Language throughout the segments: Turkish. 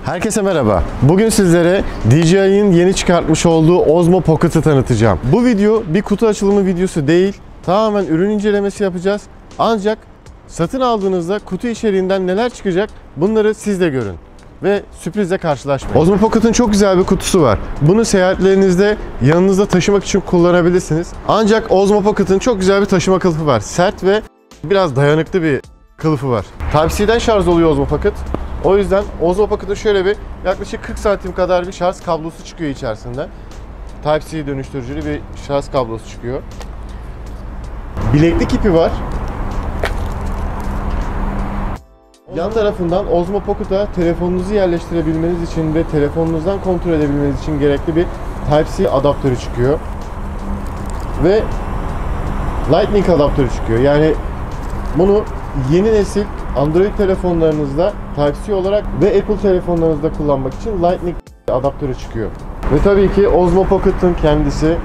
Herkese merhaba. Bugün sizlere DJI'nin yeni çıkartmış olduğu Osmo Pocket'ı tanıtacağım. Bu video bir kutu açılımı videosu değil, tamamen ürün incelemesi yapacağız. Ancak satın aldığınızda kutu içeriğinden neler çıkacak bunları siz de görün ve sürprizle karşılaşmayın. Osmo Pocket'ın çok güzel bir kutusu var. Bunu seyahatlerinizde yanınızda taşımak için kullanabilirsiniz. Ancak Osmo Pocket'ın çok güzel bir taşıma kılıfı var. Sert ve biraz dayanıklı bir kılıfı var. Type-C'den şarj oluyor Osmo Pocket. O yüzden Osmo Pocket'ın şöyle bir yaklaşık 40 santim kadar bir şarj kablosu çıkıyor içerisinde. Type-C dönüştürücülü bir şarj kablosu çıkıyor. Bileklik ipi var. Yan tarafından Osmo Pocket'a telefonunuzu yerleştirebilmeniz için ve telefonunuzdan kontrol edebilmeniz için gerekli bir Type-C adaptörü çıkıyor. Ve Lightning adaptörü çıkıyor. Yani bunu yeni nesil Android telefonlarınızda Type-C olarak ve Apple telefonlarınızda kullanmak için Lightning adaptörü çıkıyor. Ve tabii ki Osmo Pocket'ın kendisi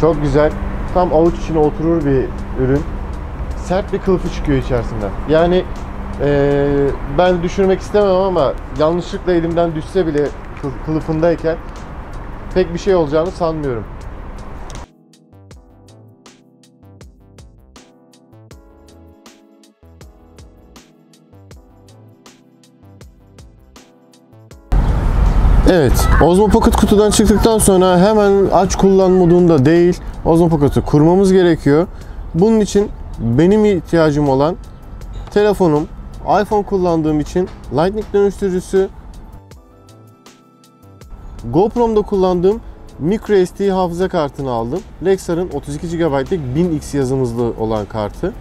çok güzel, tam avuç içine oturur bir ürün. Sert bir kılıfı çıkıyor içerisinden. Yani ben düşürmek istemem ama yanlışlıkla elimden düşse bile kılıfındayken pek bir şey olacağını sanmıyorum. Evet, Osmo Pocket kutudan çıktıktan sonra hemen aç kullan modunda değil, Osmo Pocket'ı kurmamız gerekiyor. Bunun için benim ihtiyacım olan telefonum, iPhone kullandığım için Lightning dönüştürücüsü, GoPro'mda kullandığım microSD hafıza kartını aldım. Lexar'ın 32 GB'lik 1000X yazımızlı olan kartı.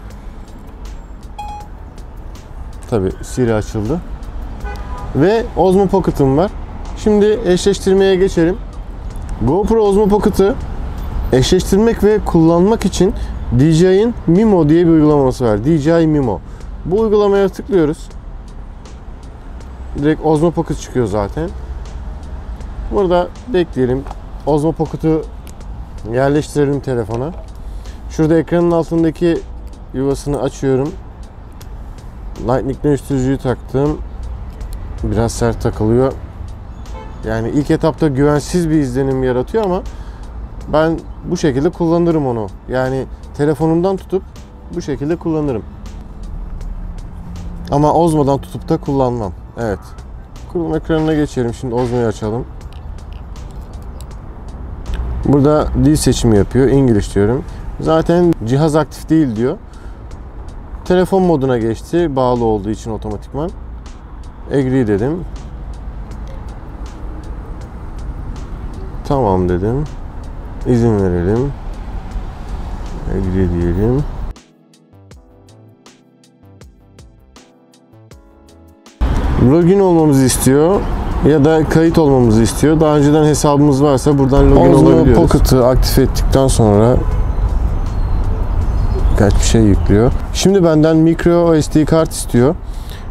Tabi Siri açıldı. Ve Osmo Pocket'ım var. Şimdi eşleştirmeye geçelim. GoPro Osmo Pocket'ı eşleştirmek ve kullanmak için DJI'nin Mimo diye bir uygulaması var. DJI Mimo. Bu uygulamaya tıklıyoruz. Direkt Osmo Pocket çıkıyor zaten. Burada bekleyelim. Osmo Pocket'ı yerleştirelim telefona. Şurada ekranın altındaki yuvasını açıyorum. Lightning dönüştürücüyü taktım. Biraz sert takılıyor. Yani ilk etapta güvensiz bir izlenim yaratıyor ama ben bu şekilde kullanırım onu. Yani telefonumdan tutup bu şekilde kullanırım. Ama Osmo'dan tutup da kullanmam. Evet. Kurulum ekranına geçelim. Şimdi Osmo'yu açalım. Burada dil seçimi yapıyor. İngiliz diyorum. Zaten cihaz aktif değil diyor. Telefon moduna geçti. Bağlı olduğu için otomatikman. Agree dedim. Tamam dedim. İzin verelim. Agree diyelim. Login olmamızı istiyor ya da kayıt olmamızı istiyor. Daha önceden hesabımız varsa buradan login olabiliyoruz. Osmo Pocket'ı aktif ettikten sonra birkaç bir şey yüklüyor. Şimdi benden micro SD kart istiyor.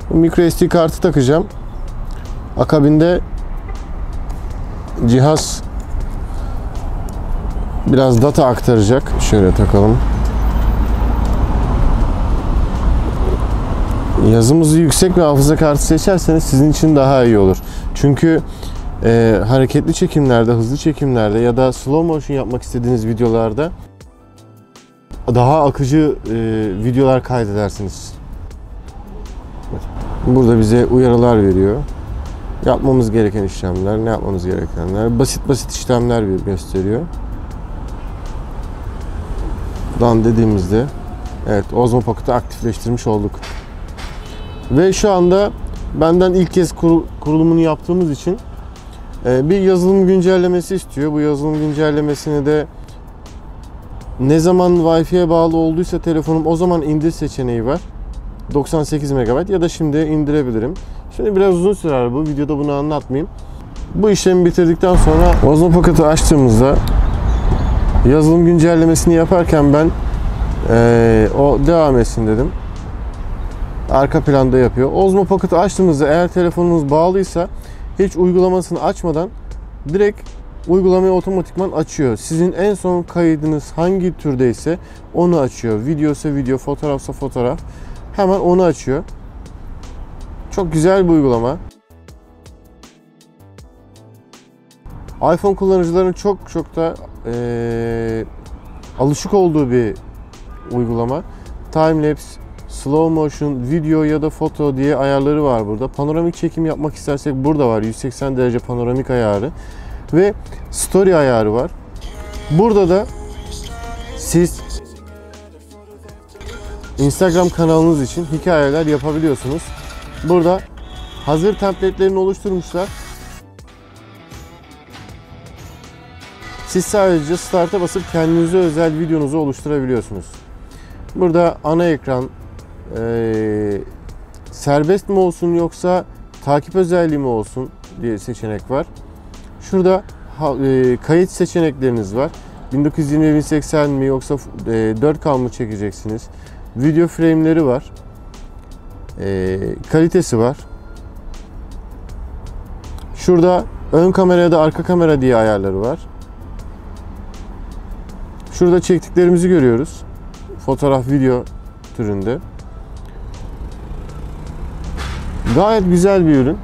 Bu micro SD kartı takacağım. Akabinde cihaz biraz data aktaracak. Şöyle takalım. Yazımızı yüksek ve hafıza kartı seçerseniz sizin için daha iyi olur. Çünkü hareketli çekimlerde, hızlı çekimlerde ya da slow motion yapmak istediğiniz videolarda daha akıcı videolar kaydedersiniz. Burada bize uyarılar veriyor. Yapmamız gereken işlemler, ne yapmamız gerekenler, basit işlemler gösteriyor. Dan dediğimizde evet Osmo Pocket'ı aktifleştirmiş olduk. Ve şu anda benden ilk kez kurulumunu yaptığımız için bir yazılım güncellemesi istiyor. Bu yazılım güncellemesini de ne zaman Wi-Fi'ye bağlı olduysa telefonum o zaman indir seçeneği var. 98 MB ya da şimdi indirebilirim. Şimdi biraz uzun sürer bu. Videoda bunu anlatmayayım. Bu işlemi bitirdikten sonra Osmo Pocket'ı açtığımızda yazılım güncellemesini yaparken ben o devam etsin dedim. Arka planda yapıyor. Osmo Pocket'ı açtığımızda eğer telefonunuz bağlıysa hiç uygulamasını açmadan direkt uygulamayı otomatikman açıyor. Sizin en son kaydınız hangi türdeyse onu açıyor. Videosa video, fotoğrafsa fotoğraf. Hemen onu açıyor. Çok güzel bir uygulama. iPhone kullanıcıların çok da alışık olduğu bir uygulama. Timelapse, slow motion, video ya da foto diye ayarları var burada. Panoramik çekim yapmak istersek burada var. 180 derece panoramik ayarı ve story ayarı var. Burada da siz Instagram kanalınız için hikayeler yapabiliyorsunuz. Burada hazır template'lerini oluşturmuşlar. Siz sadece start'a basıp kendinize özel videonuzu oluşturabiliyorsunuz. Burada ana ekran serbest mi olsun yoksa takip özelliği mi olsun diye seçenek var. Şurada kayıt seçenekleriniz var. 1920-1080 mi yoksa 4K mı çekeceksiniz? Video frame'leri var. Kalitesi var. Şurada ön kamera ya da arka kamera diye ayarları var. Şurada çektiklerimizi görüyoruz. Fotoğraf, video türünde. Gayet güzel bir ürün.